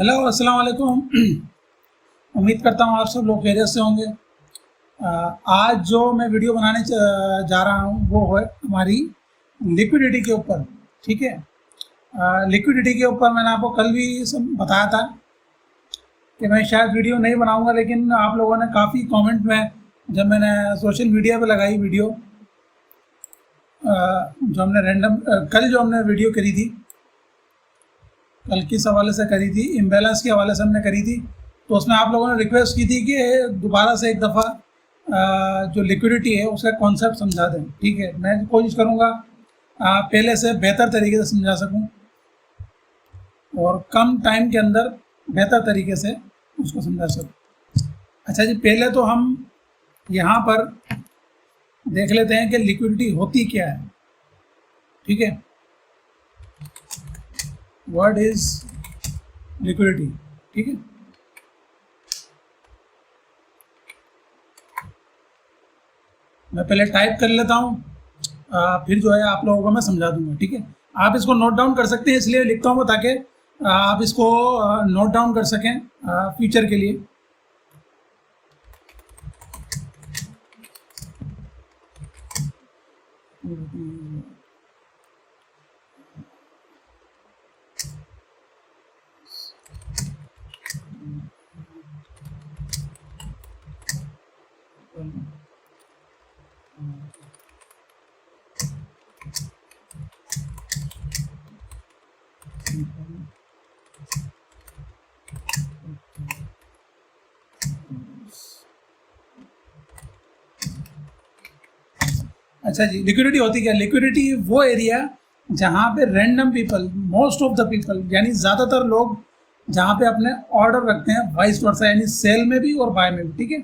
Hello, अस्सलाम वालेकुम। उम्मीद करता हूँ आप सब लोग खैरियत से होंगे। आज जो मैं वीडियो बनाने जा रहा हूँ वो है हमारी लिक्विडिटी के ऊपर। ठीक है, लिक्विडिटी के ऊपर मैंने आपको कल भी बताया था कि मैं शायद वीडियो नहीं बनाऊंगा, लेकिन आप लोगों ने काफ़ी कमेंट में जब मैंने सोशल मीडिया पे लगाई वीडियो, जो हमने कल जो हमने वीडियो करी थी, कल किस हवाले से करी थी, इम्बैलेंस के हवाले से हमने करी थी, तो उसमें आप लोगों ने रिक्वेस्ट की थी कि दोबारा से एक दफ़ा जो लिक्विडिटी है उसका कॉन्सेप्ट समझा दें। ठीक है, मैं कोशिश करूँगा पहले से बेहतर तरीके से समझा सकूँ और कम टाइम के अंदर बेहतर तरीके से उसको समझा सकूँ। अच्छा जी, पहले तो हम यहाँ पर देख लेते हैं कि लिक्विडिटी होती क्या है। ठीक है, व्हाट इज लिक्विडिटी। ठीक है, मैं पहले टाइप कर लेता हूँ, फिर जो है आप लोगों को मैं समझा दूंगा। ठीक है, आप इसको नोट डाउन कर सकते हैं, इसलिए लिखता हूँ ताकि आप इसको नोट डाउन कर सकें फ्यूचर के लिए। अच्छा जी, लिक्विडिटी होती क्या? लिक्विडिटी वो एरिया जहाँ पे random people, most of the people, यानी ज़्यादातर लोग जहाँ पे अपने ऑर्डर रखते हैं, वाइस वर्सा, यानी सेल में भी और बाय में भी। ठीक है,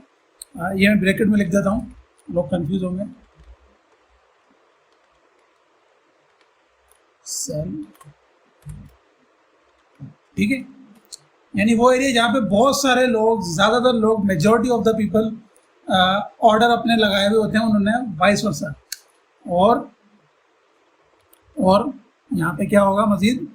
ये मैं ब्रैकेट में लिख देता हूँ, लोग कंफ्यूज होंगे। सेल, ठीक है, यानी वो एरिया जहाँ पे बहुत सारे लोग, ज़्यादातर लोग, majority of the people order अपने लगाए हुए होते हैं, उन्होंने वाइस वर्सा। और यहाँ पे क्या होगा मजीद,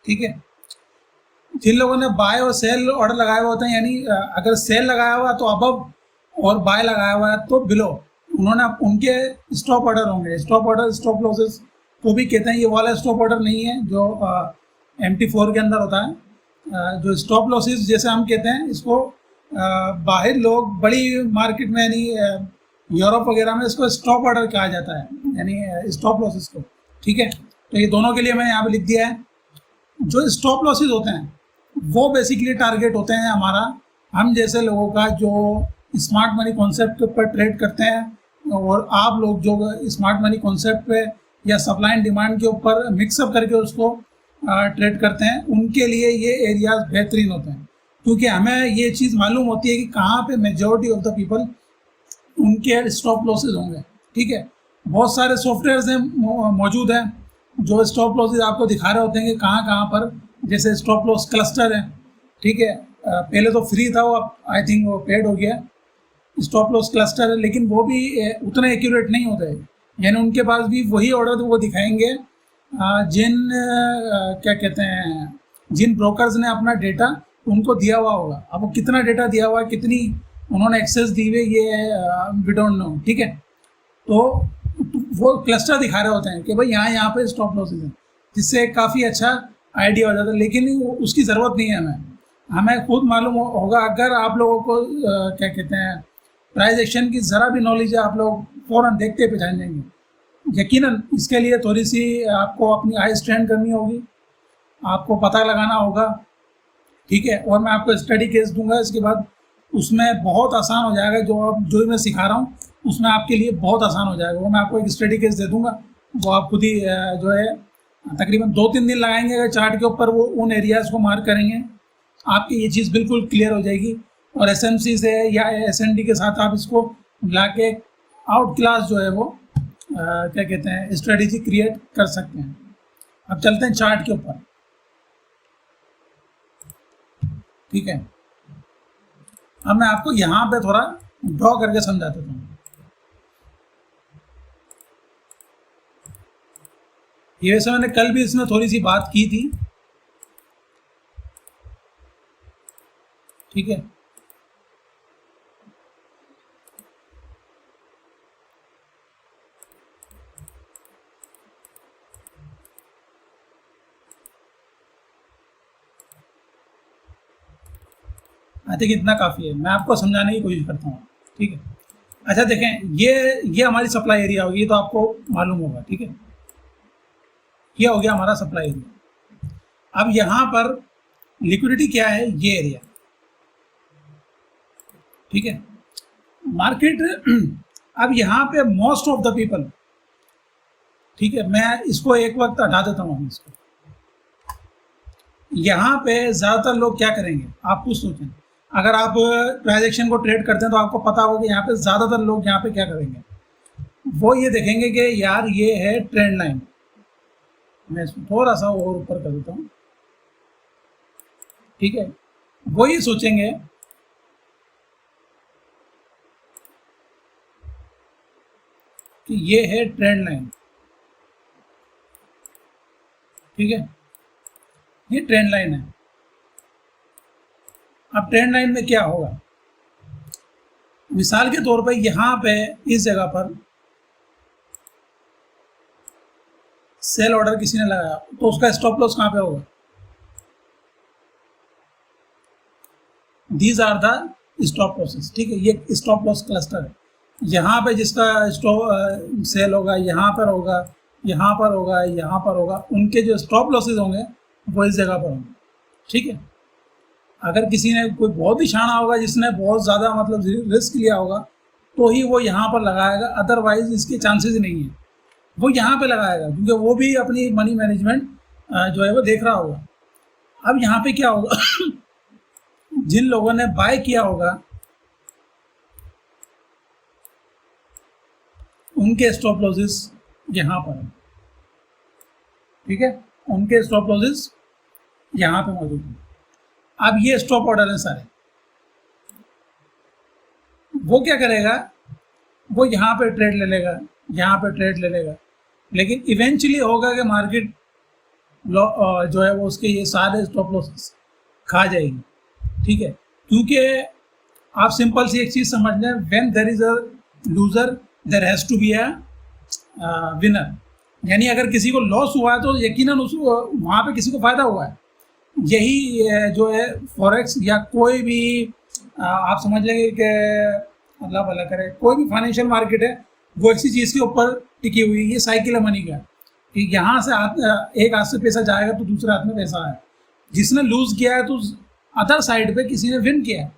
ठीक है, जिन लोगों ने बाय और सेल ऑर्डर लगाए हुए होते हैं, यानी अगर सेल लगाया हुआ तो अबव और बाय लगाया हुआ है तो बिलो, उन्होंने उनके स्टॉप ऑर्डर होंगे। स्टॉप ऑर्डर, स्टॉप लॉसेस को भी कहते हैं। ये वाला स्टॉप ऑर्डर नहीं है जो MT4 के अंदर होता है। जो स्टॉप लॉसेस जैसे हम कहते हैं, इसको बाहर लोग बड़ी मार्केट में, यानी यूरोप वगैरह में, इसको स्टॉप ऑर्डर कहा जाता है, यानी स्टॉप लॉसेस को। ठीक है, तो ये दोनों के लिए मैंने यहाँ पे लिख दिया है। जो स्टॉप लॉसेस होते हैं वो बेसिकली टारगेट होते हैं हमारा, हम जैसे लोगों का जो स्मार्ट मनी कॉन्सेप्ट पर ट्रेड करते हैं, और आप लोग जो स्मार्ट मनी कॉन्सेप्ट पे या सप्लाई एंड डिमांड के ऊपर मिक्सअप करके उसको ट्रेड करते हैं, उनके लिए ये एरियाज बेहतरीन होते हैं, क्योंकि हमें ये चीज़ मालूम होती है कि कहाँ पे मेजॉरिटी ऑफ द पीपल उनके स्टॉप लॉसेज होंगे। ठीक है, बहुत सारे सॉफ्टवेयर्स हैं, मौजूद हैं, जो स्टॉप लॉसेज आपको दिखा रहे होते हैं कि कहाँ कहाँ पर, जैसे स्टॉप लॉस क्लस्टर है। ठीक है, पहले तो फ्री था, वो आई थिंक वो पेड हो गया, स्टॉप लॉस क्लस्टर है, लेकिन वो भी उतने एक्यूरेट नहीं होते हैं। यानी उनके पास भी वही ऑर्डर वो दिखाएंगे जिन क्या कहते हैं, जिन ब्रोकर्स ने अपना डेटा उनको दिया हुआ होगा। अब वो कितना डेटा दिया हुआ है, कितनी उन्होंने एक्सेस दी हुई, ये वी डोंट नो। ठीक है, तो वो क्लस्टर दिखा रहे होते हैं कि भाई यहाँ पे स्टॉप लॉसेज है, जिससे काफ़ी अच्छा आइडिया हो जाता है, लेकिन उसकी ज़रूरत नहीं है हमें खुद मालूम होगा। अगर आप लोगों को क्या कहते हैं, प्राइस एक्शन की ज़रा भी नॉलेज है, आप लोग फ़ौरन देखते पहचान जाएंगे। यकीनन इसके लिए थोड़ी सी आपको अपनी आई स्ट्रेन करनी होगी, आपको पता लगाना होगा। ठीक है, और मैं आपको स्टडी केस दूंगा इसके बाद, उसमें बहुत आसान हो जाएगा। जो मैं सिखा रहा हूँ उसमें आपके लिए बहुत आसान हो जाएगा। वो मैं आपको एक स्टडी केस दे दूंगा, वो आप खुद ही जो है तकरीबन 2-3 दिन लगाएंगे अगर चार्ट के ऊपर वो उन एरियाज़ को मार्क करेंगे, आपकी ये चीज़ बिल्कुल क्लियर हो जाएगी। और SMC से या SND के साथ आप इसको मिला के आउट क्लास जो है वो क्या कहते हैं स्ट्रेटेजी क्रिएट कर सकते हैं। अब चलते हैं चार्ट के ऊपर, ठीक है। अब मैं आपको यहाँ पे थोड़ा ड्रॉ करके समझा देता हूँ। ये वैसे मैंने कल भी इसमें थोड़ी सी बात की थी, ठीक है। आई थिंक इतना काफ़ी है, मैं आपको समझाने की कोशिश करता हूँ, ठीक है। अच्छा देखें, ये हमारी सप्लाई एरिया होगी, ये तो आपको मालूम होगा, ठीक है। ये हो गया हमारा सप्लाई एरिया। अब यहाँ पर लिक्विडिटी क्या है, ये एरिया, ठीक है। मार्केट अब यहाँ पे मोस्ट ऑफ द पीपल, ठीक है, मैं इसको एक वक्त हटा देता हूँ इसको। यहाँ पे ज़्यादातर लोग क्या करेंगे, आप कुछ सोचें। अगर आप ट्रांजैक्शन को ट्रेड करते हैं तो आपको पता होगा कि यहाँ पे ज़्यादातर लोग यहाँ पे क्या करेंगे, वो ये देखेंगे कि यार ये है ट्रेंड लाइन। मैं इसको थोड़ा सा और ऊपर कर देता हूँ, ठीक है। वो ये सोचेंगे कि ये है ट्रेंड लाइन, ठीक है, ये ट्रेंड लाइन है। अब ट्रेंड लाइन में क्या होगा, मिसाल के तौर पर यहाँ पे इस जगह पर सेल ऑर्डर किसी ने लगाया तो उसका स्टॉप लॉस कहाँ पे होगा, these are the stop losses, ठीक है। ये स्टॉप लॉस क्लस्टर है। यहाँ पे जिसका स्टॉप सेल होगा, यहाँ पर होगा, यहाँ पर होगा, यहाँ पर होगा, उनके जो स्टॉप लॉसेज होंगे वो इस जगह पर होंगे, ठीक है। अगर किसी ने कोई बहुत ही शाना होगा, जिसने बहुत ज़्यादा मतलब रिस्क लिया होगा, तो ही वो यहाँ पर लगाएगा, अदरवाइज इसके चांसेस नहीं है। वो यहाँ पे लगाएगा क्योंकि वो भी अपनी मनी मैनेजमेंट जो है वो देख रहा होगा। अब यहाँ पे क्या होगा जिन लोगों ने बाय किया होगा उनके स्टॉप लॉसेस यहाँ पर है, ठीक है, उनके स्टॉप लॉसेस यहाँ पे मौजूद हैं। अब ये स्टॉप ऑर्डर है सारे, वो क्या करेगा, वो यहाँ पे ट्रेड ले लेगा, यहाँ पे ट्रेड ले लेगा, लेकिन इवेंचुअली होगा कि मार्केट जो है वो उसके ये सारे स्टॉप लॉसेस खा जाएगी, ठीक है। क्योंकि आप सिंपल सी एक चीज़ समझ लें, when there is a loser there has to be a winner. यानी अगर किसी को लॉस हुआ है तो यकीनन उस वहाँ पे किसी को फ़ायदा हुआ है। यही जो है फॉरेक्स या कोई भी आप समझ लेंगे कि अल्लाह भला करे, कोई भी फाइनेंशियल मार्केट है वो इसी चीज़ के ऊपर टिकी हुई है। ये साइकिल है मनी का कि यहाँ से एक हाथ से पैसा जाएगा तो दूसरे हाथ में पैसा है। जिसने लूज़ किया है तो अदर साइड पे किसी ने विन किया है।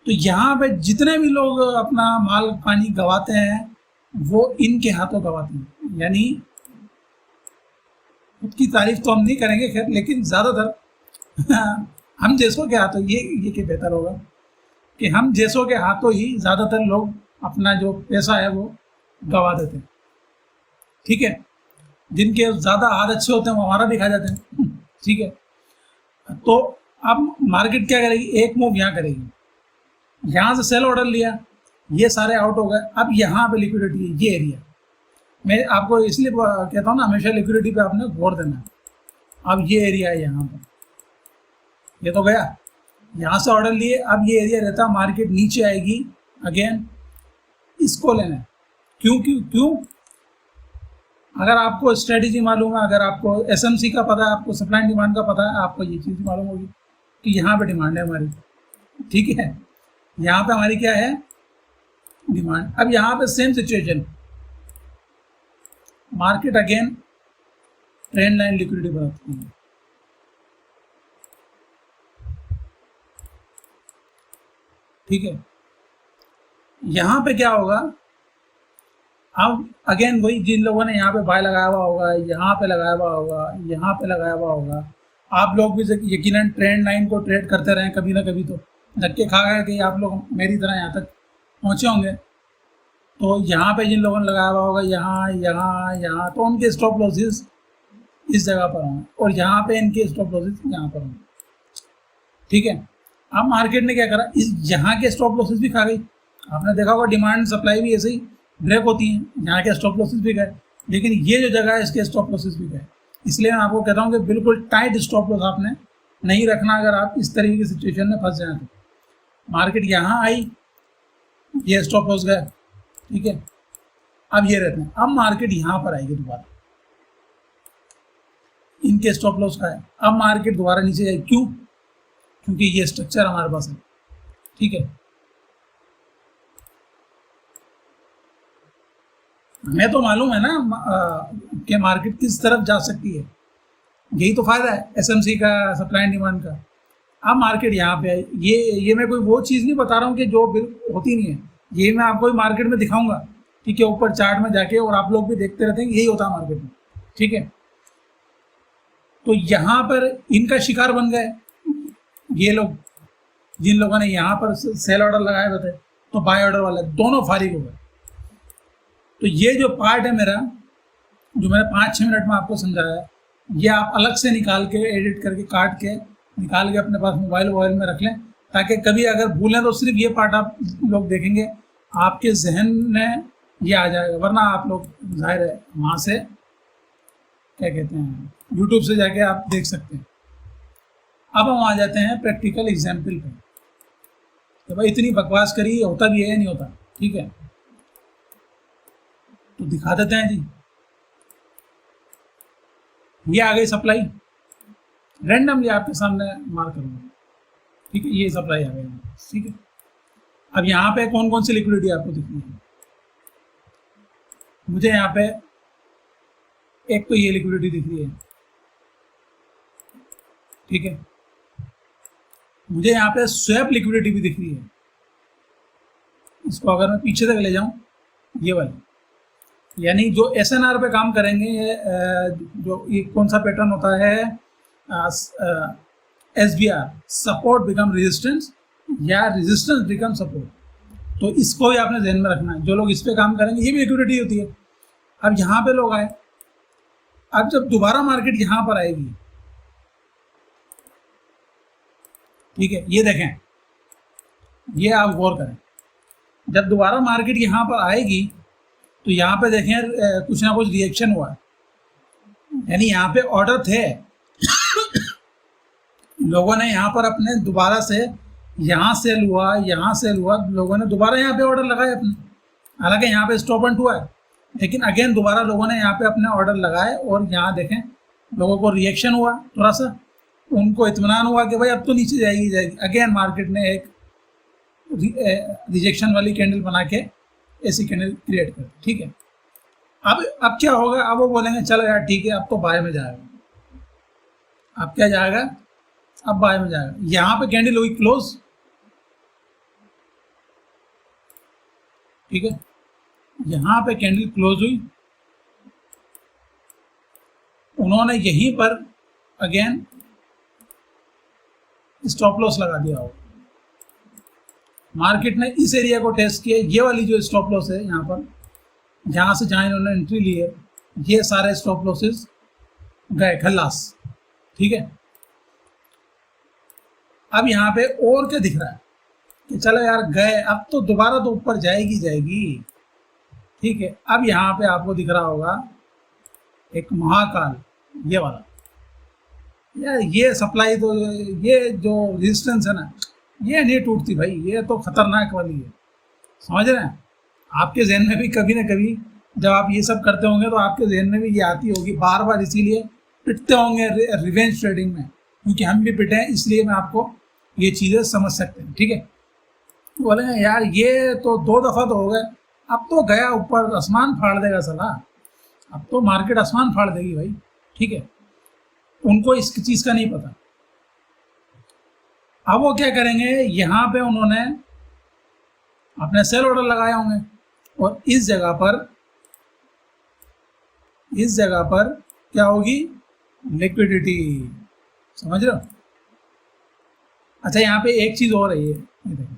तो यहाँ पे जितने भी लोग अपना माल पानी गंवाते हैं वो इनके हाथों गंवाते हैं। यानी खुद की तारीफ तो हम नहीं करेंगे खैर, लेकिन ज़्यादातर हम जैसों के हाथों ये कि बेहतर होगा कि हम जैसों के हाथों ही ज़्यादातर लोग अपना जो पैसा है वो गंवा देते हैं, ठीक है। जिनके ज़्यादा हाथ अच्छे होते हैं वो हमारा भी खा जाते हैं, ठीक है। तो अब मार्केट क्या करेगी, एक मूव यहाँ करेगी, यहाँ से सेल ऑर्डर लिया, ये सारे आउट हो गए। अब यहाँ पे लिक्विडिटी है, ये एरिया मैं आपको इसलिए कहता हूँ ना, हमेशा लिक्विडिटी पे आपने गौर देना है। अब ये एरिया है यहाँ पर, ये तो गया, यहाँ से ऑर्डर लिए, अब ये एरिया रहता, मार्केट नीचे आएगी अगेन, इसको लेना है। क्यों क्यों क्यों अगर आपको स्ट्रेटेजी मालूम है, अगर आपको एसएमसी का पता है, आपको सप्लाई एंड डिमांड का पता है, आपको ये चीज़ मालूम होगी कि यहाँ पे डिमांड है हमारी, ठीक है। यहाँ पे हमारी क्या है, डिमांड। अब यहाँ पे same situation, market again trend line liquidity बनाती है, ठीक है। यहाँ पे क्या होगा, अब अगेन वही जिन लोगों ने यहाँ पे बाय लगाया हुआ होगा, यहाँ पे लगाया हुआ होगा, यहाँ पे लगाया हुआ होगा, आप लोग भी यकीनन ट्रेंड लाइन को ट्रेड करते रहें, कभी ना कभी तो धक्के खा गए कि आप लोग मेरी तरह यहाँ तक पहुँचे होंगे। तो यहाँ पे जिन लोगों ने लगाया हुआ होगा यहाँ यहाँ यहाँ, तो उनके स्टॉप लॉसेस इस जगह पर होंगे और यहाँ पे इनके स्टॉप लॉसेस यहाँ पर होंगे। ठीक है, अब मार्केट ने क्या करा, इस यहाँ के स्टॉप लॉसेस भी खा गई। आपने देखा होगा डिमांड सप्लाई भी ऐसे ही ब्रेक होती है, यहाँ के स्टॉप लॉसेस भी गए, लेकिन ये जो जगह है इसके स्टॉप लॉसेस भी गए। इसलिए मैं आपको कहता हूँ कि बिल्कुल टाइट स्टॉप लॉस आपने नहीं रखना अगर आप इस तरीके की सिचुएशन में फंस जाए तो। मार्केट यहाँ आई, ये स्टॉप लॉस गया, ठीक है, अब ये रहते हैं। अब मार्केट यहाँ पर आएगी दोबारा, इनके स्टॉप लॉस का है, अब मार्केट दोबारा नीचे जाएगी। क्यों? क्योंकि ये स्ट्रक्चर हमारे पास है। ठीक है, हमें तो मालूम है ना कि मार्केट किस तरफ जा सकती है, यही तो फायदा है एसएमसी का, सप्लाई एंड डिमांड का। अब मार्केट यहाँ पे है, ये मैं कोई वो चीज़ नहीं बता रहा हूँ कि जो होती नहीं है, ये मैं आपको मार्केट में दिखाऊंगा। ठीक है, ऊपर चार्ट में जाके, और आप लोग भी देखते रहते हैं, यही होता है मार्केट में। ठीक है, तो यहाँ पर इनका शिकार बन गए ये लोग, जिन लोगों ने यहाँ पर सेल ऑर्डर लगाए हुए थे, तो बाय ऑर्डर वाले दोनों फारिग हो गए। तो ये जो पार्ट है मेरा, जो मैंने 5-6 मिनट में आपको समझाया, ये आप अलग से निकाल के, एडिट करके, काट के निकाल के अपने पास मोबाइल में रख लें, ताकि कभी अगर भूलें तो सिर्फ ये पार्ट आप लोग देखेंगे, आपके जहन में ये आ जाएगा। वरना आप लोग जाहिर है वहाँ से क्या कहते हैं, यूट्यूब से जाके आप देख सकते हैं। अब हम आ जाते हैं प्रैक्टिकल एग्जाम्पल पे। तो भाई इतनी बकवास करी, होता भी है या नहीं होता? ठीक है, तो दिखा देते हैं जी। ये आ गई सप्लाई, रैंडमली आपके सामने मार्क करूंगा। ठीक है, ये सप्लाई आ गई। ठीक है, अब यहाँ पे कौन कौन सी लिक्विडिटी आपको दिखनी है? मुझे यहाँ पे एक तो ये लिक्विडिटी दिख रही है। ठीक है, मुझे यहाँ पे स्वैप लिक्विडिटी भी दिख रही है। इसको अगर मैं पीछे तक ले जाऊं, ये वाली, यानी जो एसएनआर पे काम करेंगे, जो ये कौन सा पैटर्न होता है, एसबीआर, सपोर्ट बिकम रेजिस्टेंस या रेजिस्टेंस बिकम सपोर्ट। तो इसको भी आपने ध्यान में रखना है। जो लोग इस पे काम करेंगे, ये भी लिक्विडिटी होती है। अब यहाँ पे लोग आए, अब जब दोबारा मार्केट यहाँ पर आएगी, ठीक है, ये देखें, ये आप गौर करें, जब दोबारा मार्केट यहाँ पर आएगी तो यहाँ पे देखें कुछ ना कुछ रिएक्शन हुआ, यानी यहाँ पे ऑर्डर थे लोगों ने यहाँ पर अपने दोबारा से, यहाँ सेल हुआ, यहाँ सेल हुआ, लोगों ने दोबारा यहाँ पे ऑर्डर लगाए अपने। हालांकि यहाँ पे स्टॉप एंड हुआ है, लेकिन अगेन दोबारा लोगों ने यहाँ पे अपने ऑर्डर लगाए, और यहाँ देखें लोगों को रिएक्शन हुआ, थोड़ा सा उनको इत्मीनान हुआ कि भाई अब तो नीचे जाएगी। अगेन मार्केट ने एक रिजेक्शन वाली कैंडल बना के ऐसी कैंडल क्रिएट कर। ठीक है, अब क्या होगा? अब वो बोलेंगे चलो यार ठीक है, अब तो बाय में जाएगा। अब क्या जाएगा? अब बाय में जाएगा। यहाँ पे कैंडल हुई क्लोज, ठीक है, यहाँ पे कैंडल क्लोज हुई, उन्होंने यहीं पर अगेन स्टॉप लॉस लगा दिया होगा। मार्केट ने इस एरिया को टेस्ट किया, ये वाली जो स्टॉप लॉस है यहाँ पर, जहाँ से जहाँ इन्होंने एंट्री ली है, ये सारे स्टॉप लॉसेस गए खल्लास। ठीक है, अब यहाँ पे और क्या दिख रहा है कि चलो यार गए, अब तो दोबारा तो ऊपर जाएगी। ठीक है, अब यहाँ पे आपको दिख रहा होगा एक महाकाल, ये वाला, यार ये सप्लाई, तो ये जो रेजिस्टेंस है ना, ये नहीं टूटती भाई, ये तो खतरनाक वाली है। समझ रहे हैं? आपके जहन में भी कभी ना कभी जब आप ये सब करते होंगे तो आपके जहन में भी ये आती होगी बार बार, इसीलिए पिटते होंगे रिवेंज ट्रेडिंग में, क्योंकि हम भी पिटे हैं, इसलिए मैं आपको ये चीज़ें समझ सकते हैं। ठीक है, बोलेंगे यार ये तो 2 दफ़ा तो हो गए, अब तो गया ऊपर, आसमान फाड़ देगा साला, अब तो मार्केट आसमान फाड़ देगी भाई। ठीक है, उनको इस चीज़ का नहीं पता। अब वो क्या करेंगे, यहाँ पे उन्होंने अपने सेल ऑर्डर लगाए होंगे, और इस जगह पर क्या होगी? लिक्विडिटी। समझ रहे हो? अच्छा, यहाँ पे एक चीज़ और है, ये देखो,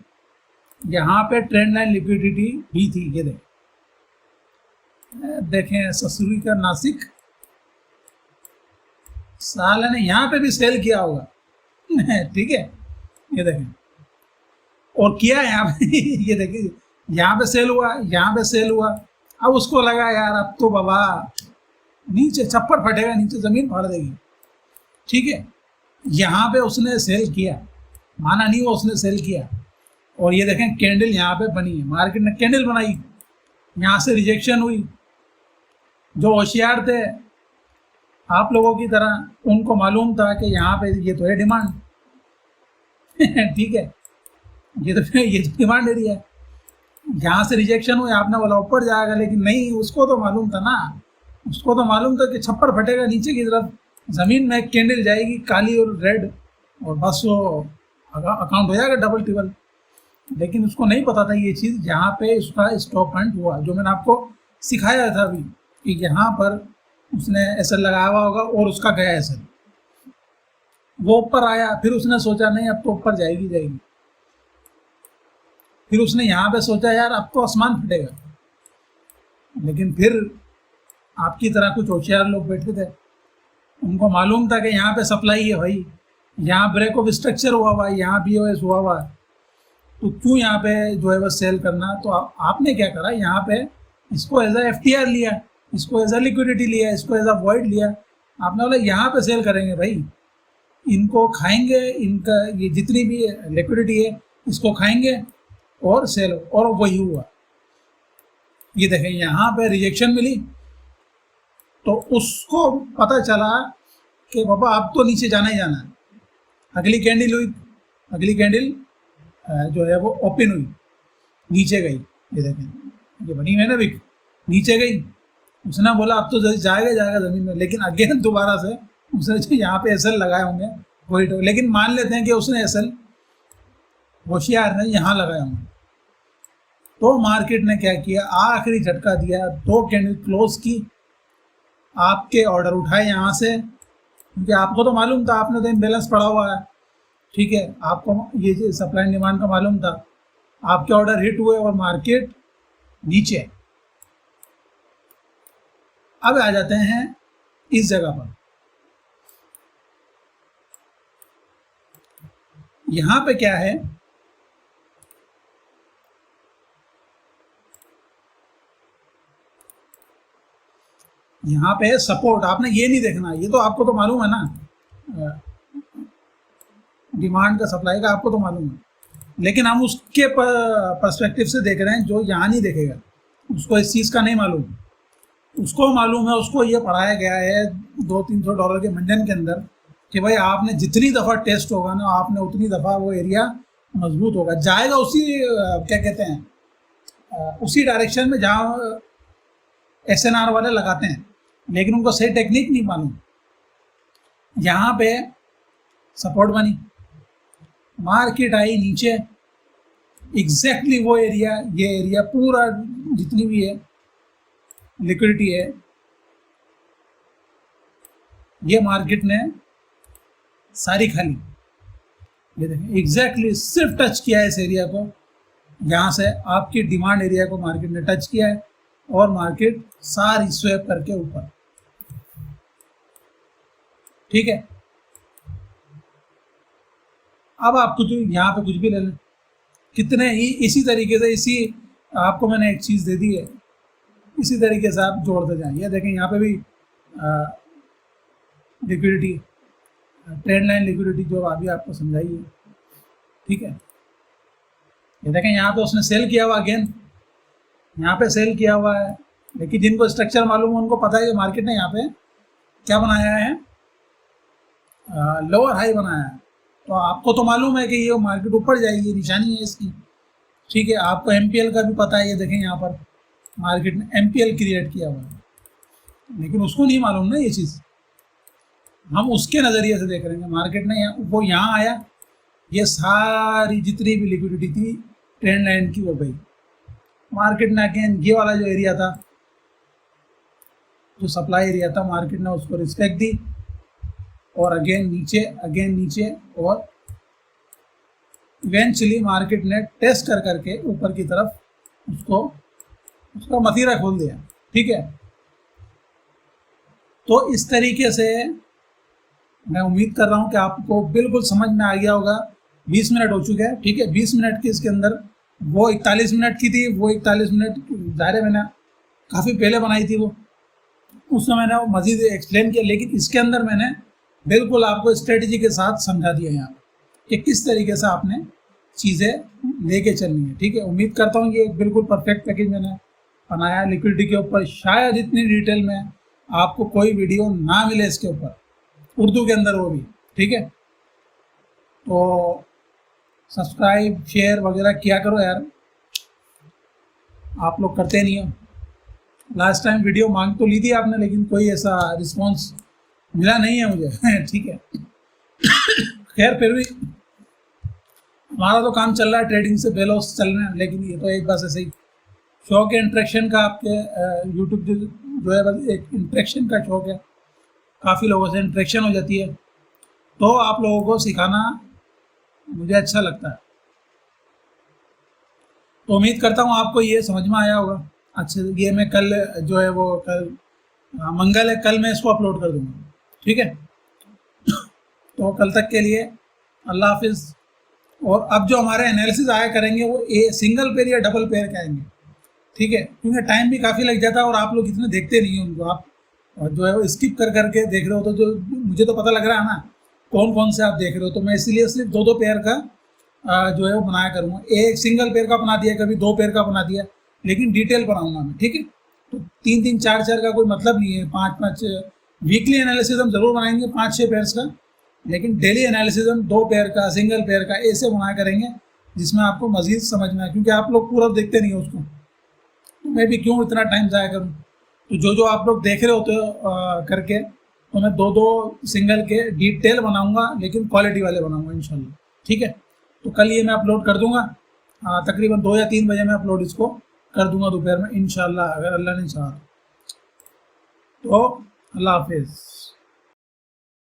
यहाँ पे ट्रेंड लाइन लिक्विडिटी भी थी, ये देखो, देखें ससुरी का नासिक, साले ने यहाँ पे भी सेल किया होगा। ठीक है, ये देखें, और किया है यहाँ पे। ये देखिए, यहाँ पे सेल हुआ, यहाँ पे सेल हुआ। अब उसको लगा यार अब तो बाबा नीचे छप्पर फटेगा, नीचे जमीन फाड़ देगी। ठीक है, यहाँ पे उसने सेल किया, माना नहीं वो उसने सेल किया। और ये देखें कैंडल यहाँ पे बनी है, मार्केट ने कैंडल बनाई, यहाँ से रिजेक्शन हुई। जो होशियार थे आप लोगों की तरह, उनको मालूम था कि यहाँ पे ये तो है डिमांड। ठीक है, ये तो डिमांड एरिया है, यहाँ से रिजेक्शन हुई, आपने बोला ऊपर जाएगा, लेकिन नहीं, उसको तो मालूम था ना, उसको तो मालूम था कि छप्पर फटेगा नीचे की तरफ, जमीन में कैंडल जाएगी काली और रेड, और बस वो अकाउंट हो जाएगा डबल टिबल। लेकिन उसको नहीं पता था ये चीज़, यहाँ पे उसका स्टॉप पॉइंट हुआ, जो मैंने आपको सिखाया था अभी कि यहाँ पर उसने एसएल लगाया हुआ होगा और उसका गया एसएल, वो ऊपर आया, फिर उसने सोचा नहीं अब तो ऊपर जाएगी जाएगी, फिर उसने यहाँ पे सोचा यार अब तो आसमान फटेगा। लेकिन फिर आपकी तरह कुछ होशियार लोग बैठे थे, उनको मालूम था कि यहाँ पे सप्लाई है भाई, यहाँ ब्रेक ऑफ स्ट्रक्चर हुआ हुआ है, यहाँ पीओएस हुआ हुआ है, तो क्यों यहाँ पे जो है बस सेल करना। तो आपने क्या करा, यहाँ पे इसको एज अ एफटीआर लिया, इसको एज अ लिक्विडिटी लिया, इसको एज अ वॉइड लिया। आपने बोला यहाँ पे सेल करेंगे भाई, इनको खाएंगे, इनका ये जितनी भी लिक्विडिटी है इसको खाएंगे और सेल, और वही हुआ। ये देखें यहाँ पे रिजेक्शन मिली, तो उसको पता चला कि बाबा अब तो नीचे जाना ही जाना है। अगली कैंडल हुई, अगली कैंडल जो है वो ओपन हुई, नीचे गई, ये देखें ये बनी है ना विक, नीचे गई। उसने बोला अब तो जाएगा जाएगा ज़मीन में, लेकिन अगेन दोबारा से उसने यहाँ पे एसएल लगाए होंगे वही तो, लेकिन मान लेते हैं कि उसने एसएल होशियार ने यहाँ लगाए होंगे। तो मार्केट ने क्या किया, आखिरी झटका दिया, 2 कैंडल क्लोज की, आपके ऑर्डर उठाए यहाँ से, क्योंकि आपको तो मालूम था, आपने तो इम्बैलेंस पड़ा हुआ है। ठीक है, आपको ये सप्लाई एंड डिमांड का मालूम था, आपके ऑर्डर हिट हुए और मार्केट नीचे। अब आ जाते हैं इस जगह पर, यहां पे क्या है, यहाँ पे सपोर्ट। आपने ये नहीं देखना, ये तो आपको तो मालूम है ना, डिमांड का सप्लाई का आपको तो मालूम है, लेकिन हम उसके पर्सपेक्टिव से देख रहे हैं जो यहाँ नहीं देखेगा, उसको इस चीज़ का नहीं मालूम। उसको मालूम है, उसको ये पढ़ाया गया है $200-300 के मंजन के अंदर कि भाई आपने जितनी दफ़ा टेस्ट होगा ना, आपने उतनी दफ़ा वो एरिया मजबूत होगा, जाएगा उसी क्या कहते हैं उसी डायरेक्शन में जहाँ एसएनआर वाले लगाते हैं, लेकिन उनको सही टेक्निक नहीं मालूम। यहाँ पे सपोर्ट बनी, मार्केट आई नीचे, एग्जैक्टली वो एरिया, ये एरिया पूरा जितनी भी है लिक्विडिटी है, ये मार्केट ने सारी खाली। ये देखें एग्जैक्टली सिर्फ टच किया है इस एरिया को, यहाँ से आपकी डिमांड एरिया को मार्केट ने टच किया है, और मार्केट सारी स्वेप करके ऊपर। ठीक है, अब आप कुछ यहाँ पे कुछ भी ले लें, कितने ही इसी तरीके से, इसी आपको मैंने एक चीज़ दे दी है, इसी तरीके से आप जोड़ते जाएं। ये देखें यहाँ पे भी लिक्विडिटी, ट्रेंड लाइन लिक्विडिटी जो अभी आपको समझाई है। ठीक है, ये देखें यहाँ पे उसने सेल किया हुआ, अगेन यहाँ पे सेल किया हुआ है, लेकिन जिनको स्ट्रक्चर मालूम है उनको पता है कि मार्केट ने यहाँ पे क्या बनाया है, लोअर हाई बनाया है। तो आपको तो मालूम है कि ये मार्केट ऊपर जाएगी, निशानी है इसकी। ठीक है, आपको एमपीएल का भी पता है, ये देखें यहाँ पर मार्केट ने एमपीएल क्रिएट किया हुआ है, लेकिन उसको नहीं मालूम ना ये चीज़, हम उसके नज़रिए से देख रहे हैं। मार्केट ने वो यहाँ आया, ये सारी जितनी भी लिक्विडिटी थी ट्रेंड लाइन की वो गई। मार्केट ने अगेन ये वाला जो एरिया था, जो सप्लाई एरिया था, मार्केट ने उसको रिस्पेक्ट दी, और अगेन नीचे, और इवेंचुअली मार्केट ने टेस्ट कर करके ऊपर की तरफ उसका मथीरा खोल दिया। ठीक है। तो इस तरीके से मैं उम्मीद कर रहा हूँ कि आपको बिल्कुल समझ में आ गया होगा। 20 मिनट हो चुके हैं, ठीक है। 20 मिनट की इसके अंदर, वो 41 मिनट की थी, वो 41 मिनट ज़ाहिर है मैंने काफ़ी पहले बनाई थी, वो उसमें मैंने मज़ीद एक्सप्लेन किया, लेकिन इसके अंदर मैंने बिल्कुल आपको स्ट्रेटजी के साथ समझा दिया यहाँ कि किस तरीके से आपने चीज़ें लेके चलनी है, ठीक है। उम्मीद करता हूँ कि एक बिल्कुल परफेक्ट पैकेज मैंने बनाया लिक्विडिटी के ऊपर। शायद इतनी डिटेल में आपको कोई वीडियो ना मिले इसके ऊपर, उर्दू के अंदर वो भी, ठीक है। तो सब्सक्राइब शेयर वगैरह किया करो यार, आप लोग करते नहीं हो। लास्ट टाइम वीडियो मांग तो ली थी आपने, लेकिन कोई ऐसा रिस्पॉन्स मिला नहीं है मुझे ठीक है। खैर फिर भी हमारा तो काम चल रहा है, ट्रेडिंग से बेलॉस चल रहे हैं, लेकिन ये तो एक बस ऐसे ही शौक है इंटरेक्शन का। आपके यूट्यूब जो है बस एक इंटरेक्शन का शौक है, काफ़ी लोगों से इंटरेक्शन हो जाती है, तो आप लोगों को सिखाना मुझे अच्छा लगता है। तो उम्मीद करता हूँ आपको ये समझ में आया होगा अच्छे से। ये मैं कल जो है वो कल मंगल है, कल मैं इसको अपलोड कर दूँगा, ठीक है। तो कल तक के लिए अल्लाह हाफिज़। और अब जो हमारे एनालिसिस आया करेंगे वो सिंगल पेयर या डबल पेयर के आएंगे, ठीक है, क्योंकि टाइम भी काफ़ी लग जाता है और आप लोग इतने देखते नहीं हैं उनको। आप जो है वो स्किप कर करके देख रहे हो, तो जो मुझे तो पता लग रहा है ना कौन कौन से आप देख रहे हो। तो मैं इसीलिए सिर्फ 2-2 पेयर का जो है वो बनाया करूँगा। एक सिंगल पेयर का बना दिया, कभी 2 पेयर का बना दिया, लेकिन डिटेल बनाऊँगा मैं, ठीक है। तो 3-3 4-4 का कोई मतलब नहीं है। 5-5 वीकली एनालिसिस हम ज़रूर बनाएंगे 5-6 पेयर्स का, लेकिन डेली एनालिसिस हम 2 पेयर का, सिंगल पेयर का ऐसे बनाया करेंगे जिसमें आपको मज़ीद समझ में आए, क्योंकि आप लोग पूरा देखते नहीं हो उसको, तो मैं भी क्यों इतना टाइम ज़ाया करूँ। तो जो आप लोग देख रहे होते हो करके, तो मैं 2-2 सिंगल के डिटेल बनाऊंगा, लेकिन क्वालिटी वाले बनाऊंगा इंशाल्लाह, ठीक है। तो कल ये मैं अपलोड कर दूंगा, तकरीबन 2 या 3 बजे मैं अपलोड इसको कर दूंगा दोपहर में इंशाल्लाह, अगर अल्लाह ने चाहा तो। अल्लाह हाफिज़।